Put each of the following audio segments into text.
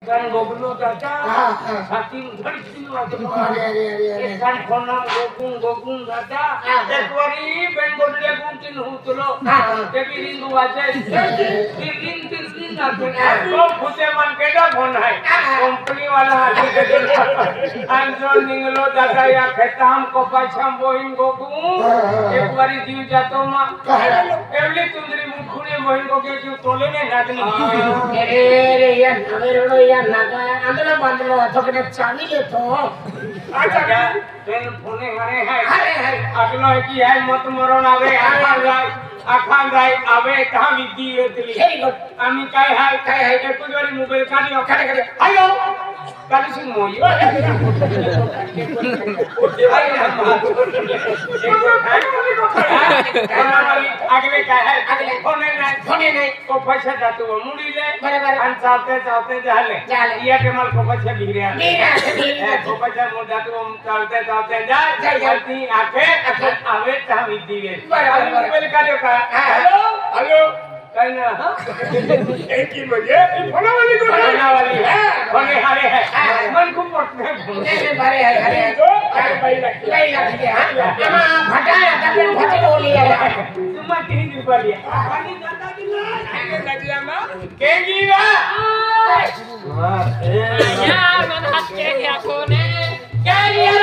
kan goblo daca saking tersin waktu kan khonam gogung daca ekwari ben godle guntin hutulo debi rindu wajai rin na khute man keda phone hai company wala hati de anjo ninglo daca ya kheta हमको पैसा Mohin गोगू ekwari diu jato ma evli tundri mukhune mohin goge ju tole ne nadni रे यार नवेरो यार नागा अंदर बंदलो थोकने चाबी ले तो अच्छा क्या तेन फोने हरे अगलो है कि है मत मरण आवे आखान जाय आवे कहां विधि होतली वेरी गुड आमी काय है एक जोड़ी मोबाइल काढियो काढे हेलो काढी सुन मोई अगले काय है अगले फोने नहीं को पैसा जातो मुड़ी ले बराबर अन चालते झाले ये के माल को पैसा गिरया को पैसा मो जातो चालते जाए जल्दी आके आवे ता विधि वे मोबाइल काढो का हेलो कहना एक ही बजे फोन वाली है फोने हारे है मन को पटने फोने बारे है अरे तो भाई लगी हां फटाया तब फटे बोली है तुम 3 रुपया लिया पानी दादा की ना लगिया मां केगी वा यार मन हाथ के गया कोने क्या लिया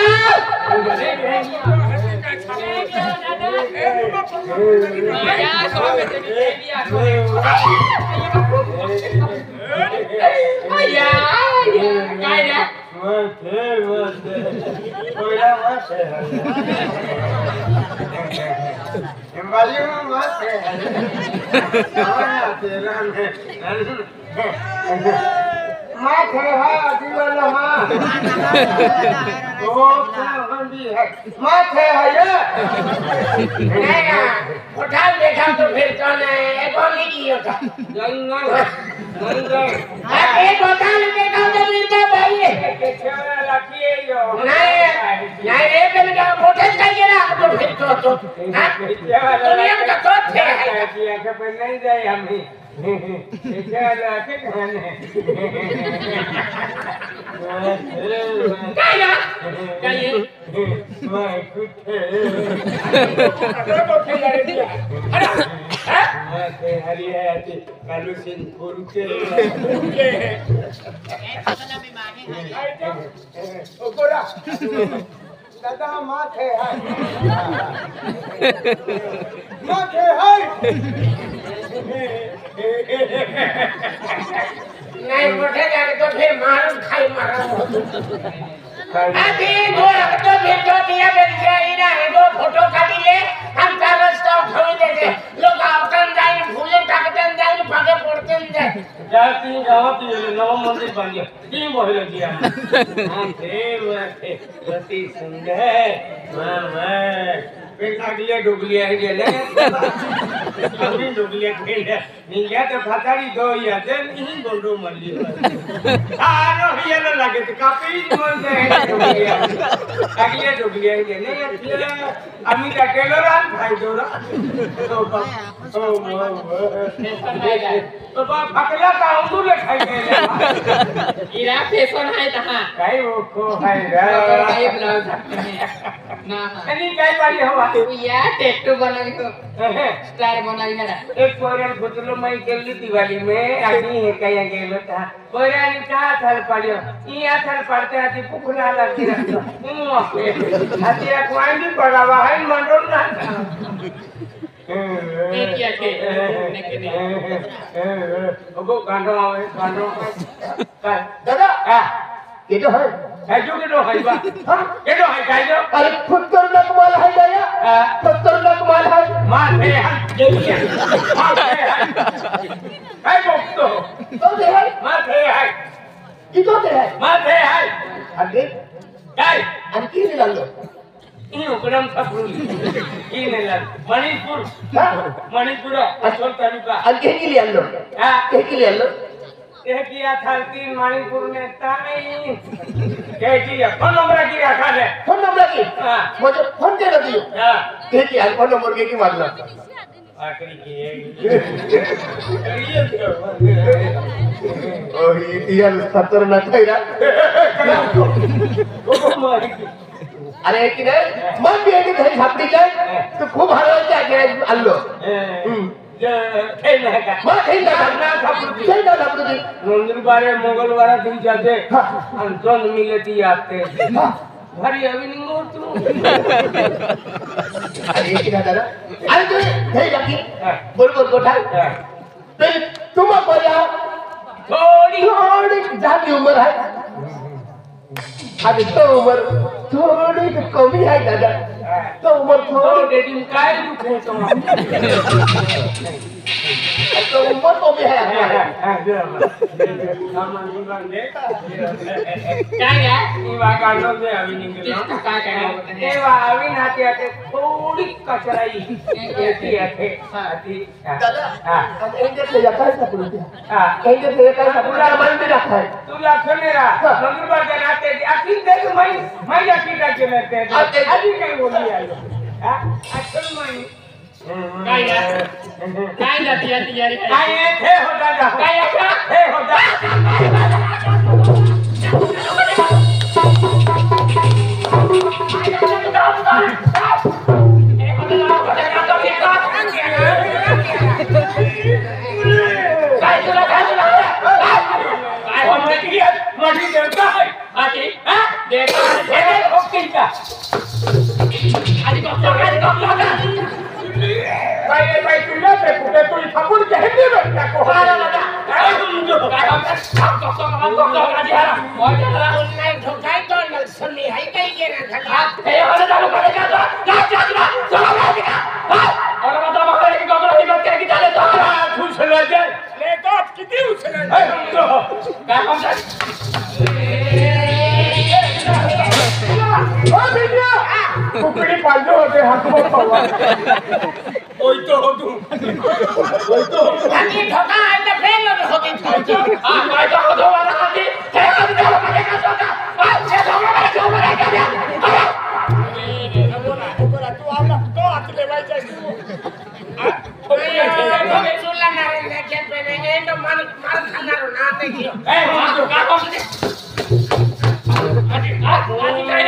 माथे है दीवाना मां तो बंदी है माथे है ये नहीं ना उठा देखा तो फिर कौन है कौन लिखी होता नहीं एक बोतल देखा तो फिर क्या भाई केछरा लाठी है यो नहीं एक मिनट मोटे चाहिए ना तो फिर तो दुनिया का तो थे किया के पर नहीं जाए हम क्या लाके कहने क्या ये मैं कुछ अरे हरियाती कालू सिंह फुरके ओकोरा दादा माथे है नहीं मोटे जाके तो फिर मारो खाई मारो अभी दो तो फिर तो दिया बेचा इना है दो फोटो काटी ले हम का रास्ता उठाई दे दे लोग आवतन जाए भूले टाकतन जाए भागे पड़तन जाए जाती गावती नव मंदिर बन गया तीन बोल दिया हां देव अति सुंदर मामा पैसा दिया डुबलिया है गेले अभी डुबलिया खेले निया तो फटारी दो या देन ही गोंडो मल्ली आरो हिया न लागे तो कापी मन से डुबलिया अगले डुबलिया है गेले अमी का टेलरान भाई दोरा ओ तो बा फकला का उंदुले खाई गेले इरा फैशन है तहा काई वो को है रे काई ब्लाउज ना अनि काई वाली हवा या टैटू बनाई को स्टार बनाई ना एक कोरियन पुतलो मई केली दिवाली में आदमी है कया गेलो था कोरियन का थल पड़ियो ई थल पड़ते आती पुखला लगी रखो आती अखवाई भी पड़ावा है मंडोल ना क्या के ओगो कांडो आवे कांडो दादा ये तो है जो के तो है बा ये तो है काय जो अरे 70 लाख माल है दया 70 लाख माल है माथे है देखिए माथे है बोक्तो तो दे है माथे है ये तो दे है माथे है अरे काय आणखी नाही लागलो ई उकडम सापडली ई नाही लाग मणिपुर असोल तालुका आणखी केली आणलो हां केली आणलो एक किया था 3 मणिपुर में ताई के किया फोन नंबर की रखा ले फोन नंबर की हां मुझे फोन के दियो हां ठीक है फोन नंबर के की मारना आखरी की यार खतरनाक आहे ना अरे की नाही मग मी एक घरी सापडी काय तर खूप हरवायचे आहे आलो मग नंदुरबार मंगलवार दिन जाते अंतन मिले ती आते भारी अभी नहीं हो तू अरे की ना दादा अरे तू हे बाकी बरोबर गोठा तर तुम्हा बोला थोड़ी थोड़ी जाती उम्र है अरे तो उम्र थोड़ी कमी है दादा तो उम्र थोड़ी डेटिंग काय दुखे तो तो उम्र तो भी है काय है इवा गानो में अभी नहीं किसका काय कहना एवा अभी नाते आते थोड़ी कचराई ऐसी आते आती दादा हम एंजल से काय सापडू हां एंजल से काय सापडू मन में रखा है तुला खनेरा नंदुरबार के नाते आखिर दे मैं आखिर के नाते अभी काय बोली आयो हां असल मैं काय जाती यारी काय थे होता जा काय थे होता मठी देवता है आती हां देवता है ओके का आधी कॉपला भाई तुला पे कुठे तू थांबून घेते बघ टाको हारा दादा काय समजू काय काम आधी हारा मोठा नाही ठोकाय तो नसली हाय काय गेला खाली हे वाला चालू करे का तो चला और बता बघा की गगरा ही बात काय की चाले तो तू चला जाय ले तो किती उचले काय काम ओ बिटिया कुकड़ी पालतो होते हाथ में पावा ओय तो हो तू आधी ठोका आहे तर फेल होते हां काय तो हो वाला आधी हे कधी झालं मागे का सोका हे झोमा का द्या तू आला तो हात लेवायचा तुम्ही सुनला नारायण खेळ पेले एंड माल खाणार ना ते ए का कोण आधी काय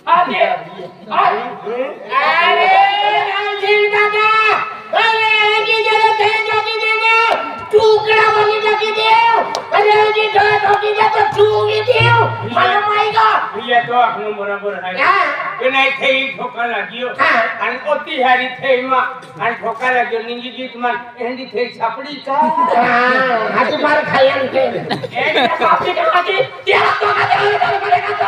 आधी अरे रामजी दादा अरे जी जरा थे जाकी दे टुकड़ा वाली जाकी दे अरे जी तो जाकी दे तो टूगी दे मला माईगा ये तो आपण बरोबर आहे की नाही थे ठोका लागियो आणि ओती हारी थे मा आणि ठोका लागियो निंगी गीत मान एंडी थे छापडी का हां मार खायन थे एक कापी का आधी त्याला तो का पडेगा तो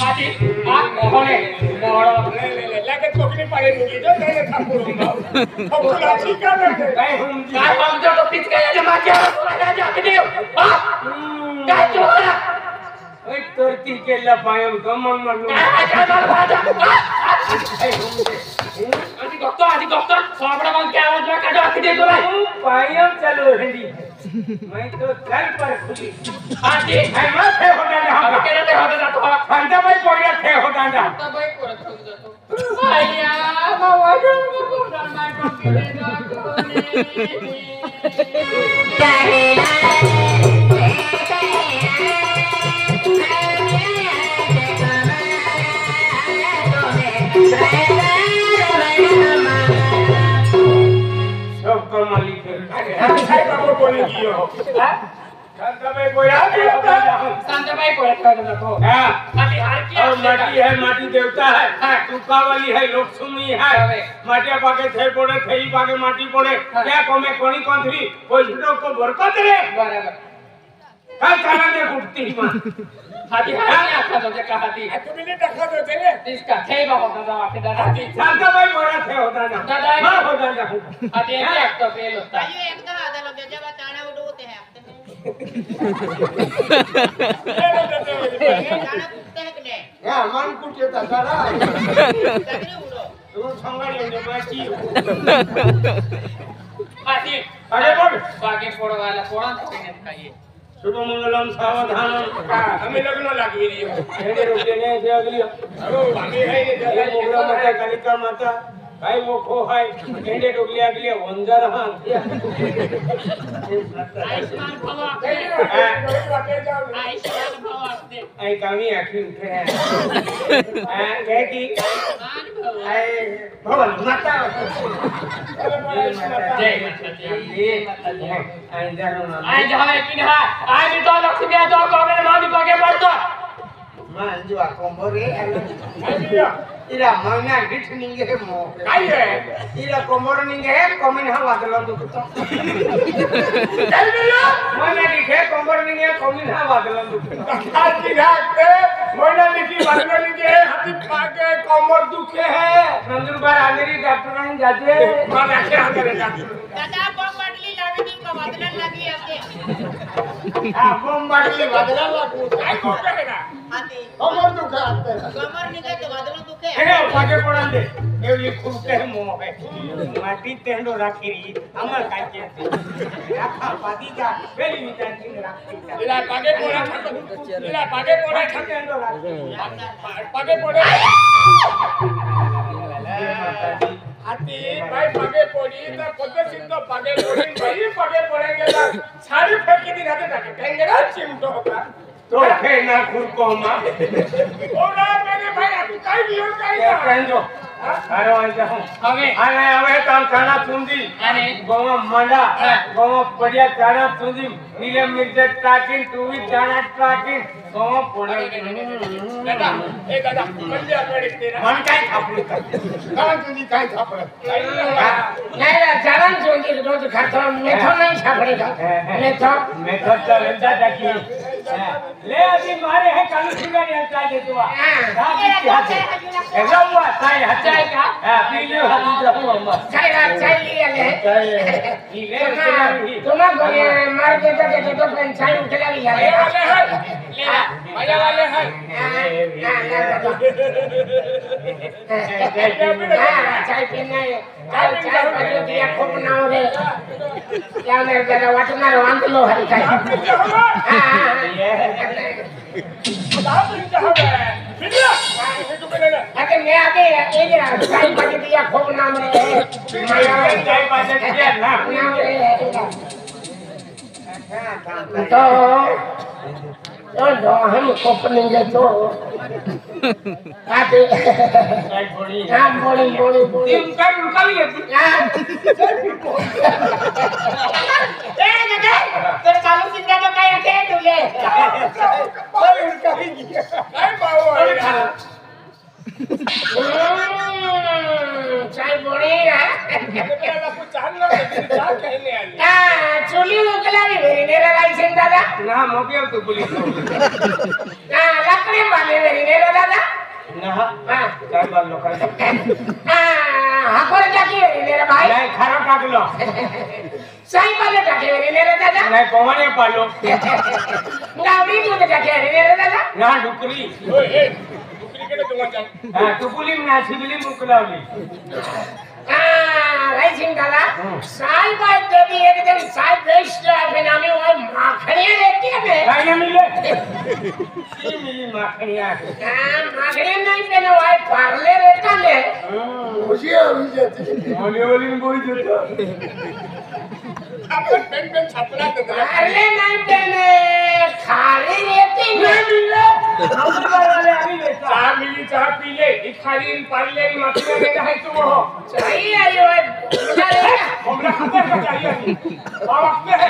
आधी मोहने मोहळो ले लगेच कोकणी पाडे निघी जो नाही थांबूंगा ठोकला ठीक आहे काय होऊन काय आमच्या तो पिच काय माझ्या तुला जाके देव काय चोरा एक तरती केला पायम गमन म्हणून आधी डॉक्टर साबडा मग काय आवाज ना काढो आखी दे तुला पायम चालू हिंदी मैं तो घर पर खुली आधी है मत है होता ना हम केले ते होता जातो फंदा बाई पोरिया थे होता ना फंदा बाई पोरत होता जातो आया बाबा को नाही पकडले सब कमाली के काय बाबा कोणी कियो शांताबाई पोया शांताबाई पोया कर नको हां माटी हारकी और माटी है माटी देवता है तुका वाली है लक्ष्मी है माटिया पाके थे पड़े थई पाके माटी पड़े क्या कमे कोणी कंथरी कोई झुटो को बरकत रे बराबर काय काना दे फुटती मां हाती हाती आखा दो का हाती तुम्ही ने टाका दो तेले इसका थे बाबा दादा आके दादा शांताबाई पोया थे होता ना दादा हां होता ना हाती एक तो फेल होता ये एकदा आधा लोग जब चाणा उडवते हैं मान कुठे येतात दादा तू संगाडी म्हणजे माची आधी अरे बोल बागे फोडवायला फोडा काय शुभमंगलम सावधानम आम्ही लग्न लागली हेडे रोकेने जगली आम्ही आहे मोगरा माता कालिका माता काय वो खो हाय हेडे डोगली आगली वंजार हां आयुष्मान भव आयुष्मान भव असते आई कामी आखी उठे है क्या की आयुष्मान भव आई भवन माता जय माता दी आई जानो ना आई जावे कि ना आई भी तो लक्ष्मी तो कोमे मामी पगे पड़तो मान जो कोंबरे इरा मना गिठ निंगे मो काय आहे इरा कोंबर निंगे कोमिन हा वादला दुखतो मना दिखे कोंबर निंगे कोमिन हा वादला दुखतो हाती घाटे मोना लिखी वागली के हाती पाके कमर दुखे है नंदुरबार आंधेरी डॉक्टर ने जाते मला क्या करे डॉक्टर दादा बम बाटली लागली का वादला लागली असते हां बम बाटली वादला लागू काय कोटे है ना हाती कमर दुखे आते कमर निघे तो वादला दुखे हे पाके पडन दे एवली खुरते मो है माटी तेंडो राखीरी अमर काचे राखा पादी जा वेली विचारची राखी इला पागे पोड़ा तेंडो राखी पागे पोड़े हाती भाई पागे पोड़ी तो पद्धति तो पागे पोड़ी भाई पागे पड़ेंगे ना सारी फेंकी दी रहते ना कहेंगे ना चिमटो का तो थे ना खुरको मा ओरा मेरे भाई आप काई भी हो काई ना तेंडो अरे वहां जाओ હવે હવે કામ ખાના સુંદી અને ગોવા મંડા ગોવા પડ્યા ચાણા સુંદી નીલે મિર્ચે ટાકીન તુવી ચાણા ટાકીન ગોવા પડે दादा ए दादा कंडिया पड़े तेरा મન કાઈ ખાપડી कान तुझी काय थापड़ નહીં રે ચાણા સુંદી રોજ ખાતો મેઠો નહીં છાપડેગા મેઠો મેઠો તો વેંદા ટાકી ले अभी मारे है कालू सिंगारी हटा दे तू एकदम हुआ साई हटाए का हां पीले हाथ जाओ अम्मा साई चाय लिया ले तुम मार के तो पंचाई उठला लिया ले वाले है मजा वाले है चाय पीना है चाय पी दिया खूब ना रे क्या मेरे जरा वाटना रोंद लो हरी चाय अरे मैं आगे एक चाय पाके दिया खूब नाम रे चाय पाके दिया नाम रे तो हम कोपनेंगे तो आते हम बोली तुम कर निकाल ये ए दादा तेरे कालू सिंगा तो काय अके तुले काय बाबू चाय बोली है मेरा कुछ जानना है क्या कहने आई चुली उकलावी वेरीनेरा लाइसेंस दादा ना मोबियो तो पुलिस लकड़ी वाले वेरीनेरा दादा ना हां चाय बाल लो कर हाकोर टाकी वेरीनेरा भाई नहीं खारो टाक लो साई वाले टाकी वेरीनेरा दादा नहीं कोवने पालो गावडी दूध टाकी वेरीनेरा दादा ना डुकरी ओए ए दुसरी कडे तुम्हाला जाऊ हां टुकुली ना सिबली मुकलावली राइसिंग दादा साई बात देवी एकदम साई बेस्ट है नामे वो माखनिया लेती है भाई ना मिले ये मिली माखनिया माखनिया नहीं देना वो पार्ले रहता है खुशी हो जाती ओली बोल देता आपण पेन छापला देता पार्ले नहीं देने खाली रहती नहीं मिले हम वाले अभी लेता चाह मिली चाह पी ले खाली पार्ले मखिया में है तू हो चाहिए आई वो हमरा खबर का चाहिए और वक्त है